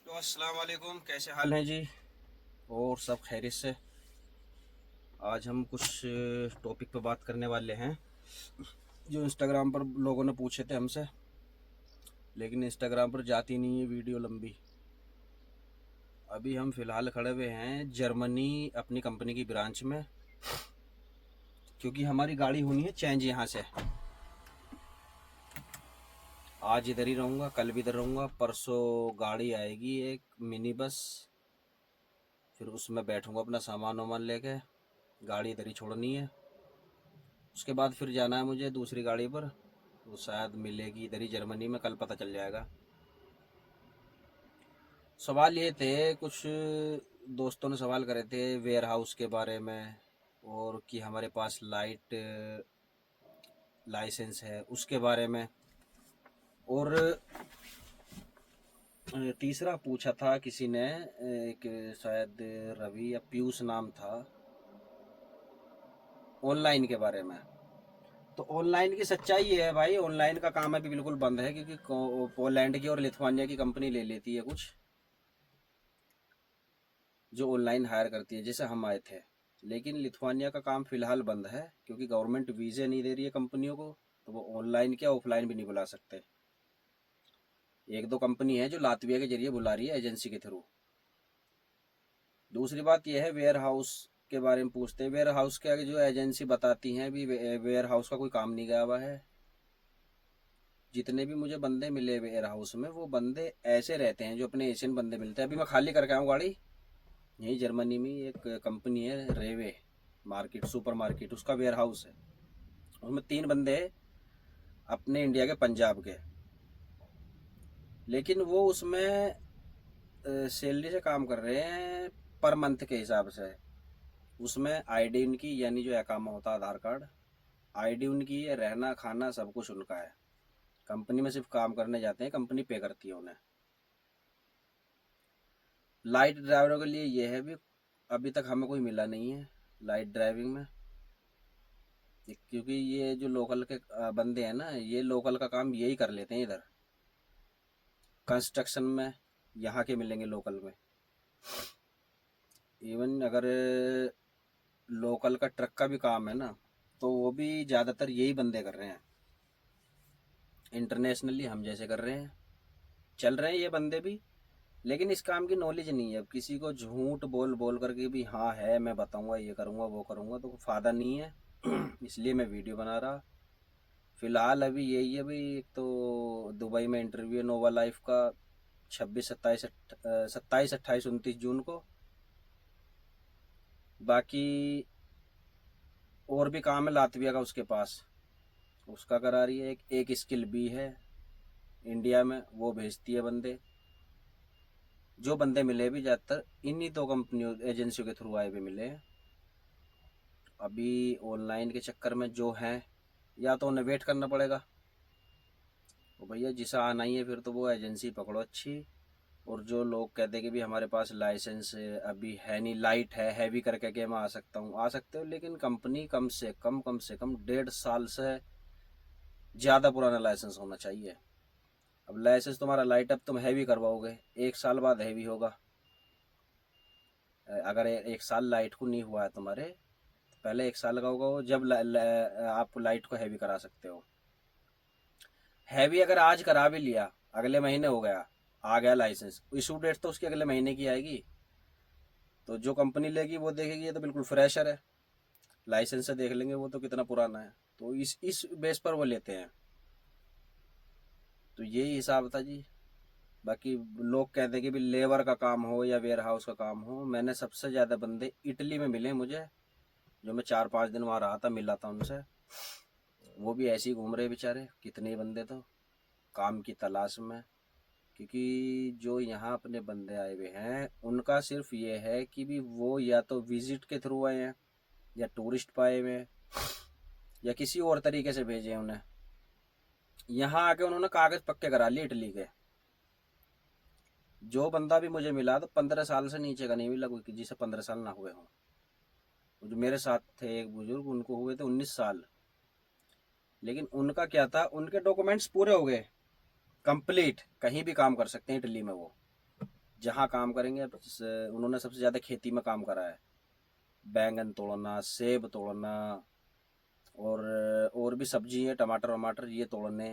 तो अस्सलाम वालेकुम, कैसे हाल हैं जी? और सब खैरियत से। आज हम कुछ टॉपिक पे बात करने वाले हैं जो इंस्टाग्राम पर लोगों ने पूछे थे हमसे, लेकिन इंस्टाग्राम पर जाती नहीं है वीडियो लंबी। अभी हम फ़िलहाल खड़े हुए हैं जर्मनी अपनी कंपनी की ब्रांच में, क्योंकि हमारी गाड़ी होनी है चेंज यहाँ से। आज इधर ही रहूँगा, कल भी इधर रहूँगा, परसों गाड़ी आएगी एक मिनी बस, फिर उसमें बैठूँगा अपना सामान वामान लेके। गाड़ी इधर ही छोड़नी है। उसके बाद फिर जाना है मुझे दूसरी गाड़ी पर, वो शायद मिलेगी इधर ही जर्मनी में, कल पता चल जाएगा। सवाल ये थे, कुछ दोस्तों ने सवाल करे थे वेयर हाउस के बारे में, और कि हमारे पास लाइट लाइसेंस है उसके बारे में, और तीसरा पूछा था किसी ने, एक शायद रवि या पीयूष नाम था, ऑनलाइन के बारे में। तो ऑनलाइन की सच्चाई ये है भाई, ऑनलाइन का काम अभी बिल्कुल बंद है, क्योंकि पोलैंड की और लिथुआनिया की कंपनी ले लेती है कुछ, जो ऑनलाइन हायर करती है, जैसे हम आए थे। लेकिन लिथुआनिया का काम फिलहाल बंद है, क्योंकि गवर्नमेंट वीज़े नहीं दे रही है कंपनियों को, तो वो ऑनलाइन क्या ऑफलाइन भी नहीं बुला सकते। एक दो कंपनी है जो लातविया के जरिए बुला रही है एजेंसी के थ्रू। दूसरी बात यह है, वेयर हाउस के बारे में पूछते हैं। वेयर हाउस के आगे जो एजेंसी बताती हैं, अभी वेयर हाउस का कोई काम नहीं गया हुआ है। जितने भी मुझे बंदे मिले वेयर हाउस में, वो बंदे ऐसे रहते हैं जो अपने एशियन बंदे मिलते हैं। अभी मैं खाली करके आऊँ गाड़ी, यहीं जर्मनी में एक कंपनी है रेवे मार्केट, सुपर मार्केट, उसका वेयर हाउस है। उसमें 3 बंदे अपने इंडिया के, पंजाब के, लेकिन वो उसमें सैलरी से काम कर रहे हैं पर मंथ के हिसाब से। उसमें आईडी उनकी, यानी जो अकामा होता है आधार कार्ड, आईडी उनकी है, रहना खाना सब कुछ उनका है। कंपनी में सिर्फ काम करने जाते हैं, कंपनी पे करती है उन्हें। लाइट ड्राइवरों के लिए ये है भी, अभी तक हमें कोई मिला नहीं है लाइट ड्राइविंग में, क्योंकि ये जो लोकल के बंदे हैं ना, ये लोकल का काम यही कर लेते हैं इधर कंस्ट्रक्शन में। यहाँ के मिलेंगे लोकल में। इवन अगर लोकल का ट्रक का भी काम है ना, तो वो भी ज़्यादातर यही बंदे कर रहे हैं। इंटरनेशनली हम जैसे कर रहे हैं, चल रहे हैं ये बंदे भी, लेकिन इस काम की नॉलेज नहीं है। अब किसी को झूठ बोल बोल करके भी हाँ है मैं बताऊंगा ये करूंगा वो करूंगा, तो फ़ायदा नहीं है। इसलिए मैं वीडियो बना रहा। फिलहाल अभी यही है भाई, एक तो दुबई में इंटरव्यू है नोवा लाइफ का, 26 27 28 29 जून को। बाकी और भी काम है लातविया का उसके पास, उसका करा रही है। एक स्किल भी है इंडिया में, वो भेजती है बंदे। जो बंदे मिले भी ज़्यादातर इन्हीं दो कंपनियों एजेंसियों के थ्रू आए भी मिले हैं। अभी ऑनलाइन के चक्कर में जो हैं, या तो उन्हें वेट करना पड़ेगा, वो भैया जिसे आना ही है फिर तो वो एजेंसी पकड़ो अच्छी। और जो लोग कहते हैं कि भी हमारे पास लाइसेंस अभी है नहीं, लाइट है, हैवी करके के मैं आ सकता हूँ, आ सकते हो, लेकिन कंपनी कम से कम 1.5 साल से ज़्यादा पुराना लाइसेंस होना चाहिए। अब लाइसेंस तुम्हारा लाइट, अब तुम हैवी करवाओगे 1 साल बाद हैवी होगा। अगर 1 साल लाइट को नहीं हुआ है तुम्हारे, तो पहले 1 साल का होगा वो, जब आप लाइट को हैवी करा सकते हो। हैवी अगर आज करा भी लिया, अगले महीने हो गया, आ गया लाइसेंस, इशू डेट तो उसकी अगले महीने की आएगी, तो जो कंपनी लेगी वो देखेगी ये तो बिल्कुल फ्रेशर है, लाइसेंस से देख लेंगे वो तो कितना पुराना है, तो इस बेस पर वो लेते हैं। तो यही हिसाब था जी। बाकी लोग कहते हैं कि भी लेबर का काम हो या वेयर हाउस का काम हो, मैंने सबसे ज़्यादा बंदे इटली में मिले मुझे, जो मैं 4 5 दिन वहाँ रहा था, मिला था उनसे। वो भी ऐसे ही घूम रहे बेचारे, कितने ही बंदे तो काम की तलाश में। क्योंकि जो यहाँ अपने बंदे आए हुए हैं, उनका सिर्फ ये है कि भी वो या तो विजिट के थ्रू आए हैं, या टूरिस्ट पाए हुए हैं, या किसी और तरीके से भेजे हैं उन्हें। यहाँ आके उन्होंने कागज पक्के करा लिए इटली के। जो बंदा भी मुझे मिला तो 15 साल से नीचे का नहीं मिला कोई, जिसे 15 साल ना हुए हों। जो मेरे साथ थे एक बुजुर्ग, उनको हुए थे 19 साल। लेकिन उनका क्या था, उनके डॉक्यूमेंट्स पूरे हो गए कंप्लीट, कहीं भी काम कर सकते हैं इटली में वो। जहाँ काम करेंगे उन्होंने सबसे ज़्यादा खेती में काम करा है। बैंगन तोड़ना, सेब तोड़ना, और भी सब्जी है, टमाटर वमाटर ये तोड़ने,